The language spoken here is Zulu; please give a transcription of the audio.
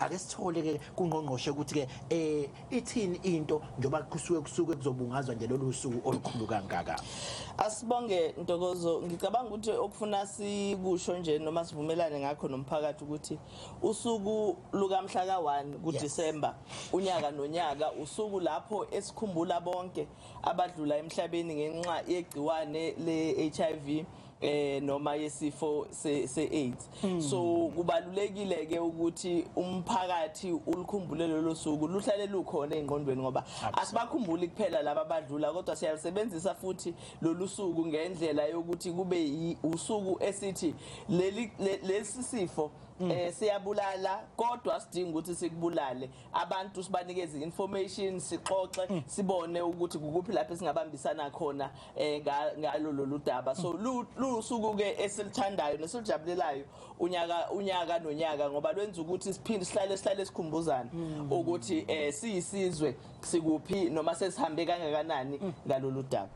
ake sithole ke kungqongqoshe ukuthi ke ithini into njoba kusuke kuzobungazwa nje lolu suku olukhulu kangaka. Asibonge Ntokozo, ngicabanga ukuthi okufuna sikusho nje noma sivumelane ngakho nomphakathi ukuthi usuku lukamhla ka1 kuDisemba unyaka nonyaka usuku lapho esikhumbula bonke abadlula emhlabeni ngenxa yegciwane le-HIV noma yesifo se-AIDS. So kubalulekile ke ukuthi umphakathi ulikhumbule lelo suku luhlale lukhona engqondweni ngoba asibakhumbuli kuphela laba abadlula kodwa siyalisebenzisa futhi lolu suku ngendlela yokuthi kube usuku esithi lesi sifo siyabulala kodwa sidinga ukuthi sikubulale abantu sibanikeze information sixoxe sibone ukuthi kukuphi lapho singabambisana khona ngalo lolu daba. So lusuku ke esilithandayo nesijabulelayo unyaka nonyaka ngoba lwenza ukuthi sihlale sikhumbuzana ukuthi siyisizwe sikuphi noma sesihambe kangakanani ngalolu daba.